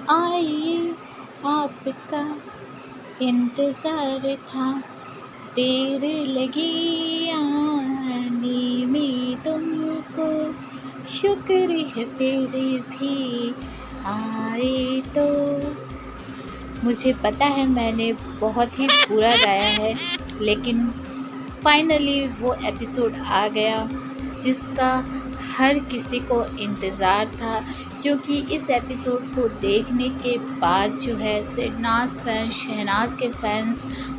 आइए आपका इंतज़ार था, देर लगी आने में तुमको, शुक्र है फिर भी आए तो। मुझे पता है मैंने बहुत ही बुरा गाया है, लेकिन फाइनली वो एपिसोड आ गया जिसका हर किसी को इंतज़ार था, क्योंकि इस एपिसोड को देखने के बाद जो है सिरनाज़ फैंस, शहनाज़ के फैंस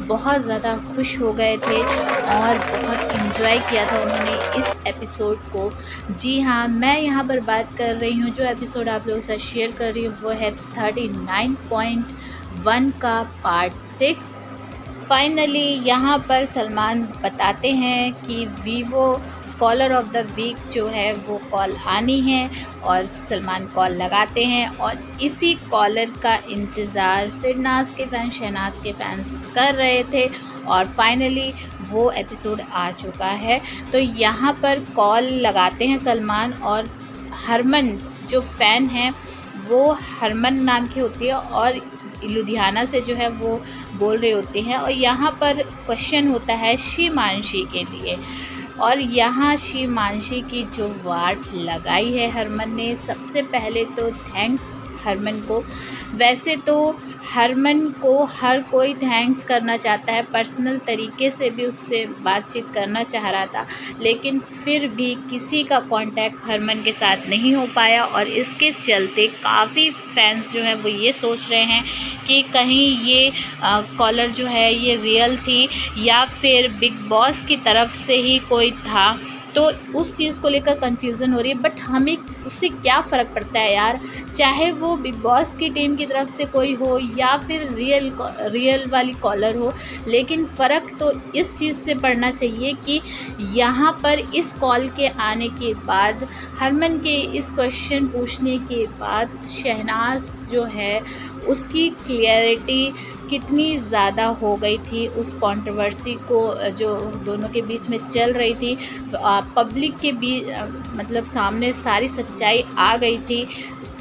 बहुत ज़्यादा खुश हो गए थे और बहुत इन्जॉय किया था उन्होंने इस एपिसोड को। जी हाँ, मैं यहाँ पर बात कर रही हूँ, जो एपिसोड आप लोगों के साथ शेयर कर रही हूँ वो है 39.1 का पार्ट 6। फाइनली यहाँ पर सलमान बताते हैं कि Vivo caller of the week जो है वो कॉल आनी है, और सलमान कॉल लगाते हैं और इसी कॉलर का इंतज़ार सिरनाज़ के फैंस, शहनाज़ के फैंस कर रहे थे और फाइनली वो एपिसोड आ चुका है। तो यहाँ पर कॉल लगाते हैं सलमान, और हरमन जो फ़ैन है वो हरमन नाम की होती है और लुधियाना से जो है वो बोल रहे होते हैं, और यहाँ पर क्वेश्चन होता है शिमांशी के लिए। और यहाँ शिमांशी की जो वाट लगाई है हरमन ने, सबसे पहले तो थैंक्स हरमन को। वैसे तो हरमन को हर कोई थैंक्स करना चाहता है, पर्सनल तरीके से भी उससे बातचीत करना चाह रहा था, लेकिन फिर भी किसी का कांटेक्ट हरमन के साथ नहीं हो पाया, और इसके चलते काफ़ी फैंस जो हैं वो ये सोच रहे हैं कि कहीं ये कॉलर जो है ये रियल थी या फिर बिग बॉस की तरफ से ही कोई था। तो उस चीज़ को लेकर कन्फ्यूज़न हो रही है, बट हमें उससे क्या फ़र्क पड़ता है यार, चाहे वो बिग बॉस की टीम की तरफ से कोई हो या फिर रियल वाली कॉलर हो, लेकिन फ़र्क तो इस चीज़ से पड़ना चाहिए कि यहाँ पर इस कॉल के आने के बाद, हरमन के इस क्वेश्चन पूछने के बाद शहनाज़ जो है उसकी क्लियरिटी कितनी ज़्यादा हो गई थी उस कंट्रोवर्सी को जो दोनों के बीच में चल रही थी। पब्लिक के बीच मतलब सामने सारी सच्चाई आ गई थी,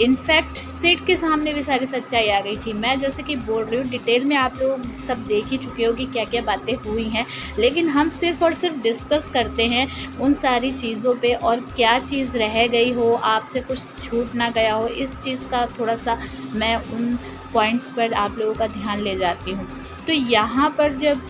इनफैक्ट सिड के सामने भी सारी सच्चाई आ गई थी। मैं जैसे कि बोल रही हूँ, डिटेल में आप लोग सब देख ही चुके हो कि क्या क्या बातें हुई हैं, लेकिन हम सिर्फ़ और सिर्फ डिस्कस करते हैं उन सारी चीज़ों पे, और क्या चीज़ रह गई हो, आपसे कुछ छूट ना गया हो, इस चीज़ का थोड़ा सा मैं उन पॉइंट्स पर आप लोगों का ध्यान ले जाती हूँ। तो यहाँ पर जब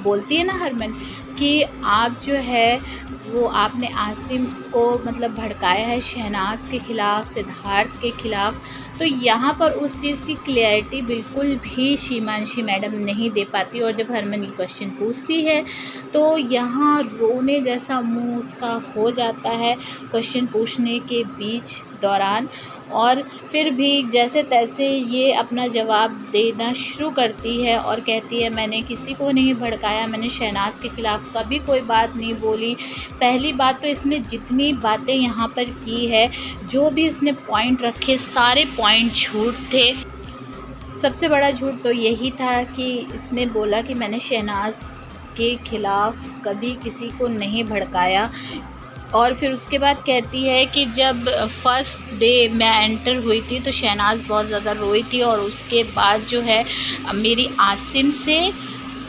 बोलती है ना हरमन कि आप जो है वो आपने आसिम को मतलब भड़काया है शहनाज़ के ख़िलाफ़, सिद्धार्थ के ख़िलाफ़, तो यहाँ पर उस चीज़ की क्लैरिटी बिल्कुल भी शिमांशी मैडम नहीं दे पाती, और जब हरमन ये क्वेश्चन पूछती है तो यहाँ रोने जैसा मुंह उसका हो जाता है क्वेश्चन पूछने के बीच दौरान, और फिर भी जैसे तैसे ये अपना जवाब देना शुरू करती है और कहती है मैंने किसी को नहीं भड़काया, मैंने शहनाज़ के ख़िलाफ़ कभी कोई बात नहीं बोली। पहली बात तो इसने जितनी बातें यहाँ पर की है, जो भी इसने पॉइंट रखे, सारे पॉइंट झूठ थे। सबसे बड़ा झूठ तो यही था कि इसने बोला कि मैंने शहनाज़ के ख़िलाफ़ कभी किसी को नहीं भड़काया, और फिर उसके बाद कहती है कि जब फर्स्ट डे मैं एंटर हुई थी तो शहनाज़ बहुत ज़्यादा रोई थी, और उसके बाद जो है मेरी आसिम से,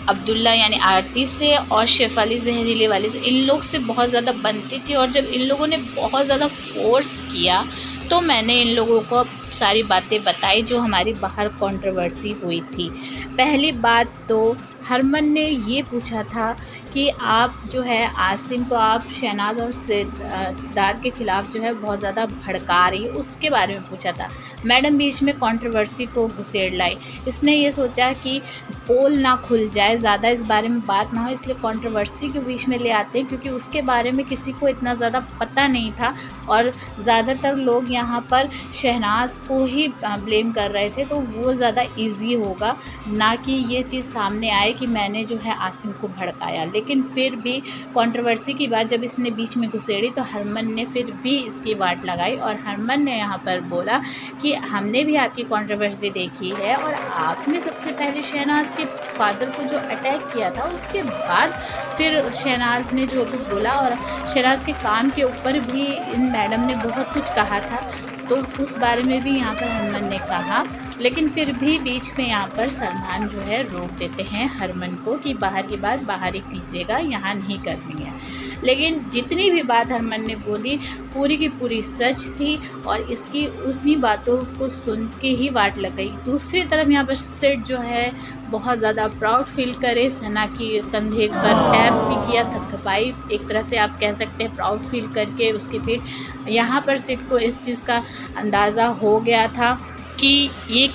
अब्दुल्ला यानी आरती से और शेफाली जहरीले वाले से, इन लोग से बहुत ज़्यादा बनती थी, और जब इन लोगों ने बहुत ज़्यादा फोर्स किया तो मैंने इन लोगों को सारी बातें बताई जो हमारी बाहर कंट्रोवर्सी हुई थी। पहली बात तो हरमन ने ये पूछा था कि आप जो है आसिम को आप शहनाज़ और सिद्धार्थ के ख़िलाफ़ जो है बहुत ज़्यादा भड़का रही है, उसके बारे में पूछा था। मैडम बीच में कंट्रोवर्सी को घुसेड़ लाई, इसने ये सोचा कि पोल ना खुल जाए, ज़्यादा इस बारे में बात ना हो, इसलिए कंट्रोवर्सी के बीच में ले आते हैं, क्योंकि उसके बारे में किसी को इतना ज़्यादा पता नहीं था और ज़्यादातर लोग यहाँ पर शहनाज़ को ही ब्लेम कर रहे थे, तो वो ज़्यादा ईजी होगा ना कि ये चीज़ सामने आए कि मैंने जो है आसिम को भड़काया। लेकिन फिर भी कंट्रोवर्सी की बात जब इसने बीच में घुसेड़ी तो हरमन ने फिर भी इसकी वाट लगाई, और हरमन ने यहाँ पर बोला कि हमने भी आपकी कंट्रोवर्सी देखी है, और आपने सबसे पहले शहनाज़ के फादर को जो अटैक किया था उसके बाद फिर शहनाज़ ने जो भी बोला, और शहनाज़ के काम के ऊपर भी इन मैडम ने बहुत कुछ कहा था, तो उस बारे में भी यहाँ पर हरमन ने कहा, लेकिन फिर भी बीच में यहाँ पर सलमान जो है रोक देते हैं हरमन को कि बाहर की बात बाहर ही कीजिएगा, यहाँ नहीं करनी है। लेकिन जितनी भी बात हरमन ने बोली पूरी की पूरी सच थी और इसकी उन्हीं बातों को सुन के ही वाट लग गई। दूसरी तरफ यहाँ पर सिड जो है बहुत ज़्यादा प्राउड फील करे, सना की कंधे पर टैप भी किया, थपथपाई, एक तरह से आप कह सकते हैं प्राउड फील करके उसकी पीठ। यहाँ पर सिड को इस चीज़ का अंदाज़ा हो गया था कि ये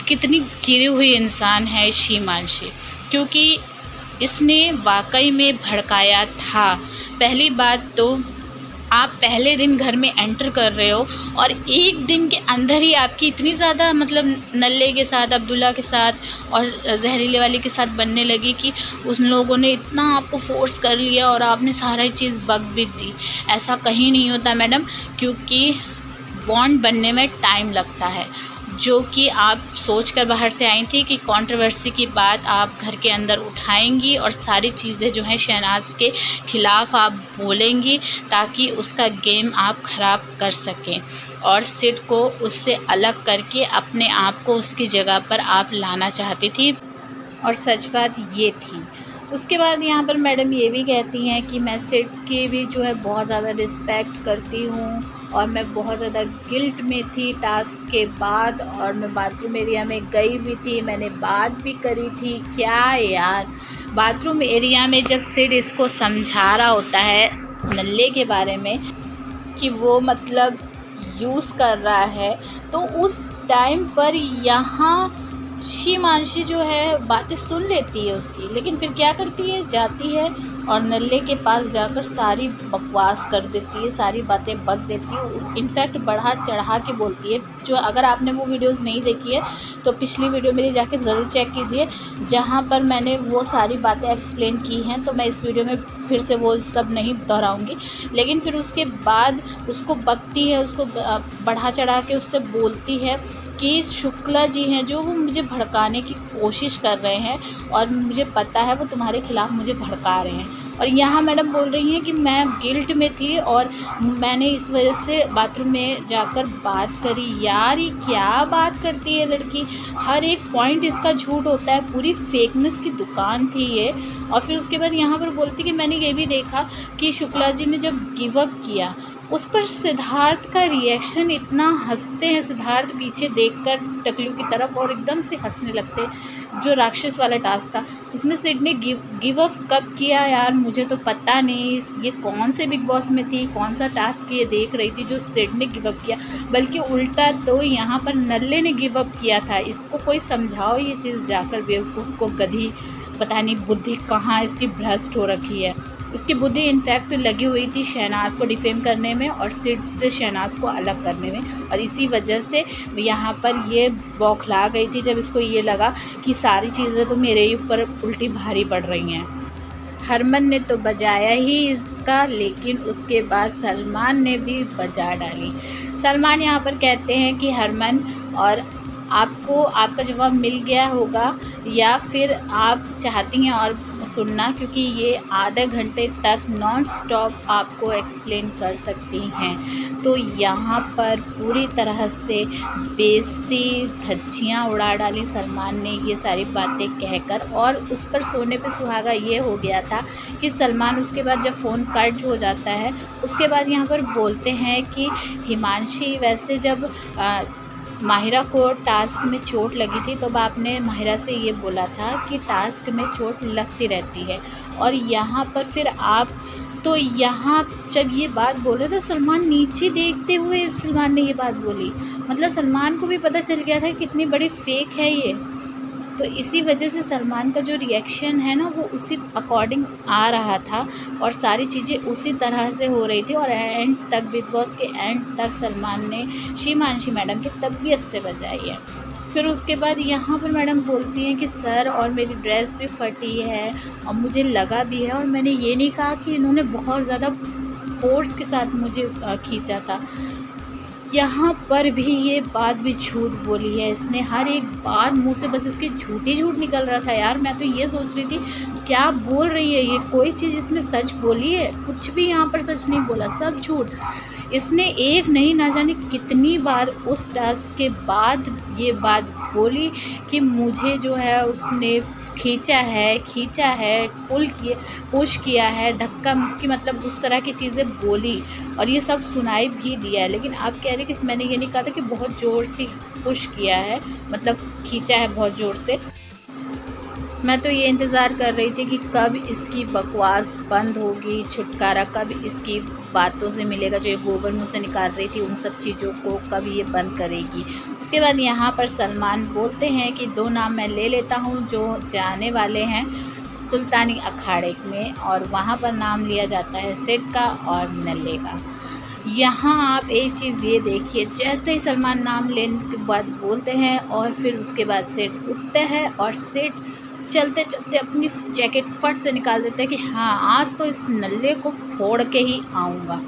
कितनी गिरी हुई इंसान है शीमांशी, क्योंकि इसने वाकई में भड़काया था। पहली बात तो आप पहले दिन घर में एंटर कर रहे हो और एक दिन के अंदर ही आपकी इतनी ज़्यादा मतलब नल्ले के साथ, अब्दुल्ला के साथ और जहरीले वाले के साथ बनने लगी कि उन लोगों ने इतना आपको फोर्स कर लिया और आपने सारा चीज़ बक भी दी। ऐसा कहीं नहीं होता मैडम, क्योंकि बॉन्ड बनने में टाइम लगता है, जो कि आप सोच कर बाहर से आई थी कि कंट्रोवर्सी की बात आप घर के अंदर उठाएंगी और सारी चीज़ें जो हैं शहनाज के ख़िलाफ़ आप बोलेंगी ताकि उसका गेम आप ख़राब कर सकें और सिड को उससे अलग करके अपने आप को उसकी जगह पर आप लाना चाहती थी। और सच बात ये थी। उसके बाद यहाँ पर मैडम ये भी कहती हैं कि मैं सिड की भी जो है बहुत ज़्यादा रिस्पेक्ट करती हूँ और मैं बहुत ज़्यादा गिल्ट में थी टास्क के बाद, और मैं बाथरूम एरिया में गई भी थी, मैंने बात भी करी थी। क्या यार, बाथरूम एरिया में जब सिड इसको समझा रहा होता है नल्ले के बारे में कि वो मतलब यूज़ कर रहा है, तो उस टाइम पर यहाँ शीमांशी जो है बातें सुन लेती है उसकी, लेकिन फिर क्या करती है, जाती है और नल्ले के पास जाकर सारी बकवास कर देती है, सारी बातें बक देती है। इनफैक्ट बढ़ा चढ़ा के बोलती है। जो अगर आपने वो वीडियोस नहीं देखी है तो पिछली वीडियो मेरी जाके ज़रूर चेक कीजिए, जहाँ पर मैंने वो सारी बातें एक्सप्लेन की हैं। तो मैं इस वीडियो में फिर से वो सब नहीं दोहराऊँगी, लेकिन फिर उसके बाद उसको बकती है, उसको बढ़ा चढ़ा के उससे बोलती है कि शुक्ला जी हैं जो वो मुझे भड़काने की कोशिश कर रहे हैं और मुझे पता है वो तुम्हारे खिलाफ़ मुझे भड़का रहे हैं। और यहाँ मैडम बोल रही हैं कि मैं गिल्ट में थी और मैंने इस वजह से बाथरूम में जाकर बात करी। यार ये क्या बात करती है लड़की, हर एक पॉइंट इसका झूठ होता है, पूरी फेकनेस की दुकान थी ये। और फिर उसके बाद यहाँ पर बोलती कि मैंने ये भी देखा कि शुक्ला जी ने जब गिव अप किया उस पर सिद्धार्थ का रिएक्शन, इतना हंसते हैं सिद्धार्थ पीछे देखकर टकलू की तरफ और एकदम से हंसने लगते। जो राक्षस वाला टास्क था उसमें सिड ने गिव अप कब किया यार, मुझे तो पता नहीं। ये कौन से बिग बॉस में थी, कौन सा टास्क ये देख रही थी जो सिड ने गिव अप किया, बल्कि उल्टा तो यहाँ पर नल्ले ने गिव अप किया था। इसको कोई समझाओ ये चीज़ जाकर, बेवकूफ़ को, गधी, पता नहीं बुद्धि कहाँ इसकी भ्रष्ट हो रखी है। इसकी बुद्धि इनफैक्ट लगी हुई थी शहनाज को डिफेम करने में और सिड से शहनाज को अलग करने में, और इसी वजह से यहाँ पर ये बौखला गई थी जब इसको ये लगा कि सारी चीज़ें तो मेरे ही ऊपर उल्टी भारी पड़ रही हैं। हरमन ने तो बजाया ही इसका, लेकिन उसके बाद सलमान ने भी बजा डाली। सलमान यहाँ पर कहते हैं कि हरमन, और आपको आपका जवाब मिल गया होगा या फिर आप चाहती हैं और सुनना, क्योंकि ये आधे घंटे तक नॉन स्टॉप आपको एक्सप्लेन कर सकती हैं। तो यहाँ पर पूरी तरह से बेइज्जती, धज्जियाँ उड़ा डाली सलमान ने ये सारी बातें कहकर, और उस पर सोने पे सुहागा ये हो गया था कि सलमान उसके बाद जब फ़ोन कट हो जाता है उसके बाद यहाँ पर बोलते हैं कि हिमांशी, वैसे जब माहिरा को टास्क में चोट लगी थी तो आपने माहिरा से ये बोला था कि टास्क में चोट लगती रहती है, और यहाँ पर फिर आप तो यहाँ जब ये बात बोल रहे तो सलमान नीचे देखते हुए सलमान ने ये बात बोली, मतलब सलमान को भी पता चल गया था कितनी बड़ी फेक है ये। तो इसी वजह से सलमान का जो रिएक्शन है ना वो उसी अकॉर्डिंग आ रहा था और सारी चीज़ें उसी तरह से हो रही थी, और एंड तक, बिग बॉस के एंड तक सलमान ने शीमांशी मैडम की तबीयत से बचाई है। फिर उसके बाद यहाँ पर मैडम बोलती हैं कि सर और मेरी ड्रेस भी फटी है और मुझे लगा भी है, और मैंने ये नहीं कहा कि इन्होंने बहुत ज़्यादा फोर्स के साथ मुझे खींचा था। यहाँ पर भी ये बात भी झूठ बोली है इसने, हर एक बात मुँह से बस इसके झूठ ही झूठ निकल रहा था यार। मैं तो ये सोच रही थी क्या बोल रही है ये, कोई चीज़ इसने सच बोली है? कुछ भी यहाँ पर सच नहीं बोला, सब झूठ। इसने एक नहीं ना जाने कितनी बार उस टास्क के बाद ये बात बोली कि मुझे जो है उसने खींचा है, पुश किया है, धक्का मुक्की, मतलब उस तरह की चीज़ें बोली और ये सब सुनाई भी दिया है। लेकिन आप कह रहे कि मैंने ये नहीं कहा था कि बहुत ज़ोर से पुश किया है, मतलब खींचा है बहुत ज़ोर से। मैं तो ये इंतज़ार कर रही थी कि कब इसकी बकवास बंद होगी, छुटकारा कब इसकी बातों से मिलेगा, जो ये गोबर मुँह से निकाल रही थी उन सब चीज़ों को कब ये बंद करेगी। उसके बाद यहाँ पर सलमान बोलते हैं कि 2 नाम मैं ले लेता हूँ जो जाने वाले हैं सुल्तानी अखाड़े में, और वहाँ पर नाम लिया जाता है सिड का और नल्ले का। यहाँ आप एक चीज़ ये देखिए, जैसे ही सलमान नाम लेने के बाद बोलते हैं और फिर उसके बाद सिड उठता है और सिड चलते चलते अपनी जैकेट फट से निकाल देते हैं कि हाँ आज तो इस नल्ले को फोड़ के ही आऊँगा।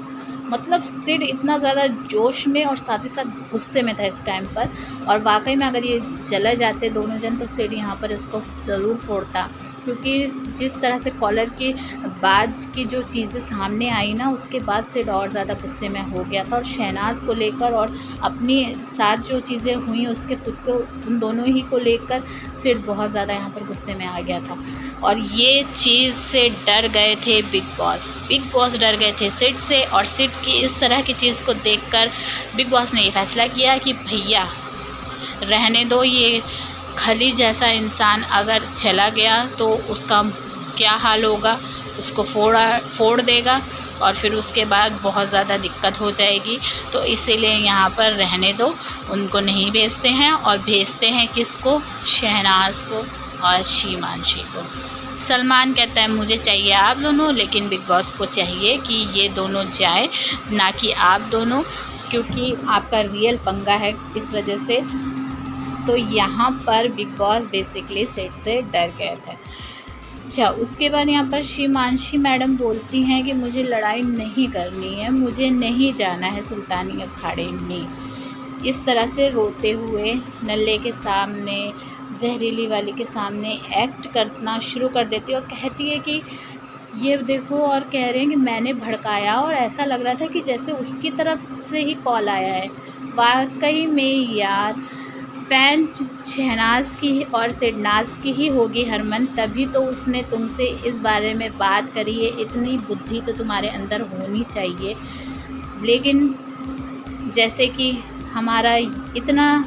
मतलब सिड इतना ज़्यादा जोश में और साथ ही साथ गुस्से में था इस टाइम पर, और वाकई में अगर ये चले जाते दोनों जन तो सिड यहाँ पर इसको ज़रूर फोड़ता, क्योंकि जिस तरह से कॉलर के बाद की जो चीज़ें सामने आई ना, उसके बाद सिड और ज़्यादा गुस्से में हो गया था। और शहनाज को लेकर और अपनी साथ जो चीज़ें हुई उसके खुद को, उन दोनों ही को लेकर सिड बहुत ज़्यादा यहाँ पर गुस्से में आ गया था। और ये चीज़ से डर गए थे बिग बॉस डर गए थे सिड से, और सिड की इस तरह की चीज़ को देखकर बिग बॉस ने ये फैसला किया कि भैया रहने दो, ये खली जैसा इंसान अगर चला गया तो उसका क्या हाल होगा, उसको फोड़ देगा और फिर उसके बाद बहुत ज़्यादा दिक्कत हो जाएगी। तो इसीलिए यहाँ पर रहने दो, उनको नहीं भेजते हैं और भेजते हैं किसको, शहनाज को और शीमांशी को। सलमान कहता है मुझे चाहिए आप दोनों, लेकिन बिग बॉस को चाहिए कि ये दोनों जाए, ना कि आप दोनों, क्योंकि आपका रियल पंगा है इस वजह से। तो यहाँ पर बिग बॉस बेसिकली सेट से डर गए थे। अच्छा, उसके बाद यहाँ पर शीमांशी मैडम बोलती हैं कि मुझे लड़ाई नहीं करनी है, मुझे नहीं जाना है सुल्तानी अखाड़े में। इस तरह से रोते हुए नल्ले के सामने, जहरीली वाली के सामने एक्ट करना शुरू कर देती है और कहती है कि ये देखो, और कह रहे हैं कि मैंने भड़काया, और ऐसा लग रहा था कि जैसे उसकी तरफ से ही कॉल आया है। वाकई में यार फ़ैन शहनाज की और सिडनाज की ही होगी हरमन, तभी तो उसने तुमसे इस बारे में बात करी है। इतनी बुद्धि तो तुम्हारे अंदर होनी चाहिए, लेकिन जैसे कि हमारा इतना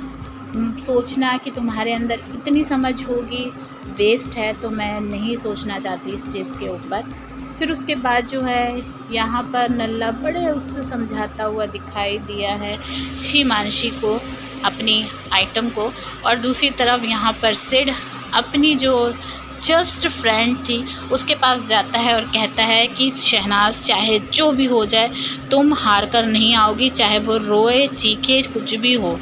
सोचना कि तुम्हारे अंदर इतनी समझ होगी वेस्ट है, तो मैं नहीं सोचना चाहती इस चीज़ के ऊपर। फिर उसके बाद जो है यहाँ पर नल्ला बड़े उससे समझाता हुआ दिखाई दिया है शीमांशी को, अपनी आइटम को, और दूसरी तरफ यहाँ पर सिड अपनी जो जस्ट फ्रेंड थी उसके पास जाता है और कहता है कि शहनाज चाहे जो भी हो जाए तुम हार कर नहीं आओगी, चाहे वो रोए चीखे कुछ भी हो।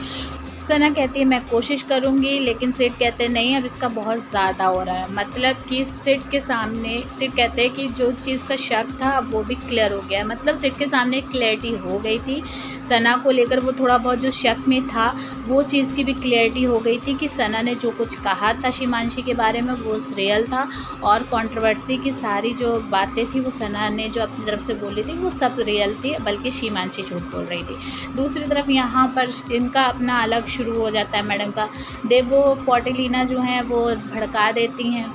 सना कहती है मैं कोशिश करूँगी, लेकिन सिड कहते हैं नहीं अब इसका बहुत ज़्यादा हो रहा है। मतलब कि सिड के सामने सिड कहते हैं कि जो चीज़ का शक था अब वो भी क्लियर हो गया है। मतलब सिड के सामने क्लैरिटी हो गई थी सना को लेकर, वो थोड़ा बहुत जो शक में था वो चीज़ की भी क्लैरिटी हो गई थी कि सना ने जो कुछ कहा था शीमांशी के बारे में वो रियल था, और कंट्रोवर्सी की सारी जो बातें थी वो सना ने जो अपनी तरफ से बोली थी वो सब रियल थी, बल्कि शीमांशी झूठ बोल रही थी। दूसरी तरफ यहाँ पर इनका अपना अलग शुरू हो जाता है मैडम का। देवो पॉटिलिना जो हैं वो भड़का देती हैं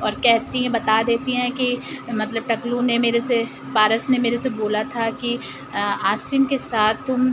और कहती हैं, बता देती हैं कि मतलब टकलू ने मेरे से, पारस ने मेरे से बोला था कि आसिम के साथ तुम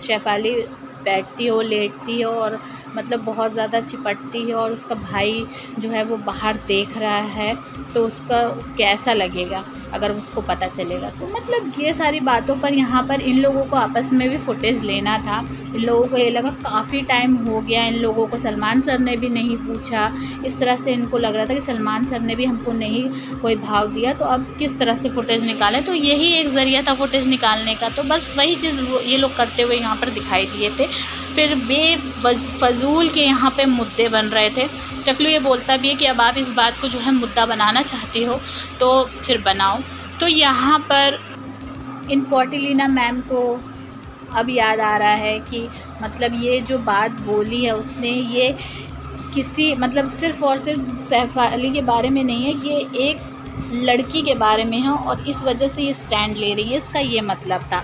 शेफाली बैठती हो, लेटती हो और मतलब बहुत ज़्यादा चिपटती है, और उसका भाई जो है वो बाहर देख रहा है तो उसका कैसा लगेगा अगर उसको पता चलेगा। तो मतलब ये सारी बातों पर यहाँ पर इन लोगों को आपस में भी फुटेज लेना था। इन लोगों को ये लगा काफ़ी टाइम हो गया, इन लोगों को सलमान सर ने भी नहीं पूछा, इस तरह से इनको लग रहा था कि सलमान सर ने भी हमको नहीं कोई भाव दिया, तो अब किस तरह से फुटेज निकालें। तो यही एक ज़रिया था फुटेज निकालने का। तो बस वही चीज़ ये लोग करते हुए यहाँ पर दिखाई दिए थे। फिर बेफजूल के यहाँ पे मुद्दे बन रहे थे। टकलू ये बोलता भी है कि अब आप इस बात को जो है मुद्दा बनाना चाहती हो तो फिर बनाओ। तो यहाँ पर इन पॉटिलिना मैम को अब याद आ रहा है कि मतलब ये जो बात बोली है उसने, ये किसी मतलब सिर्फ़ और सिर्फ सैफ़ अली के बारे में नहीं है, ये एक लड़की के बारे में है और इस वजह से ये स्टैंड ले रही है, इसका ये मतलब था।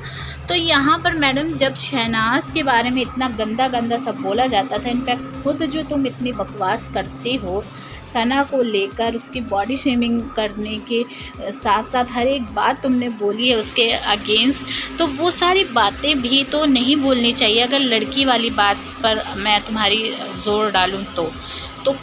तो यहाँ पर मैडम जब शहनाज़ के बारे में इतना गंदा सब बोला जाता था, इनफैक्ट खुद जो तुम इतनी बकवास करते हो सना को लेकर, उसकी बॉडी शेमिंग करने के साथ साथ हर एक बात तुमने बोली है उसके अगेंस्ट, तो वो सारी बातें भी तो नहीं बोलनी चाहिए। अगर लड़की वाली बात पर मैं तुम्हारी ज़ोर डालूँ तो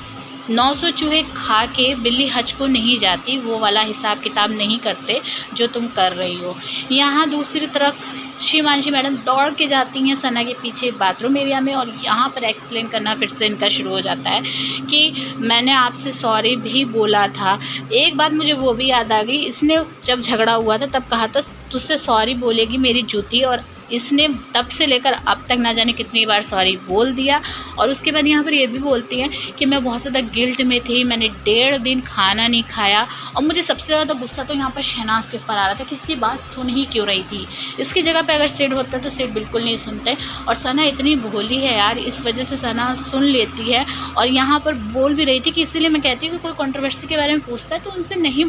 900 चूहे खा के बिल्ली हज को नहीं जाती, वो वाला हिसाब किताब नहीं करते जो तुम कर रही हो। यहाँ दूसरी तरफ शिवांशी मैडम दौड़ के जाती हैं सना के पीछे बाथरूम एरिया में, और यहाँ पर एक्सप्लेन करना फिर से इनका शुरू हो जाता है कि मैंने आपसे सॉरी भी बोला था। एक बात मुझे वो भी याद आ गई, इसने जब झगड़ा हुआ था तब कहा था तुझसे सॉरी बोलेगी मेरी जूती, और इसने तब से लेकर अब तक ना जाने कितनी बार सॉरी बोल दिया। और उसके बाद यहाँ पर ये भी बोलती है कि मैं बहुत ज़्यादा गिल्ट में थी, मैंने 1.5 दिन खाना नहीं खाया। और मुझे सबसे ज़्यादा गुस्सा तो यहाँ पर शहनाज़ के ऊपर आ रहा था कि इसकी बात सुन ही क्यों रही थी। इसकी जगह पे अगर सिड होता तो सिड बिल्कुल नहीं सुनते। और सना इतनी भोली है यार, इस वजह से सना सुन लेती है और यहाँ पर बोल भी रही थी कि इसीलिए मैं कहती हूँ कि कोई कंट्रोवर्सी के बारे में पूछता है तो उनसे नहीं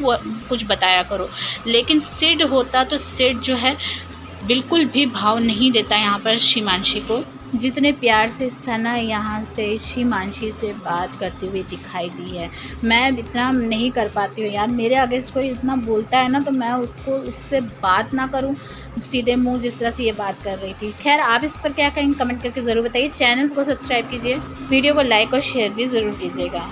कुछ बताया करो। लेकिन सिड होता तो सिड जो है बिल्कुल भी भाव नहीं देता यहाँ पर शिमांशी को। जितने प्यार से सना यहाँ से शिमांशी से बात करती हुई दिखाई दी है, मैं इतना नहीं कर पाती हूँ यार। मेरे अगेंस्ट कोई इतना बोलता है ना तो मैं उससे बात ना करूँ सीधे मुंह, जिस तरह से ये बात कर रही थी। खैर आप इस पर क्या कहेंगे कमेंट करके ज़रूर बताइए। चैनल को सब्सक्राइब कीजिए, वीडियो को लाइक और शेयर भी ज़रूर कीजिएगा।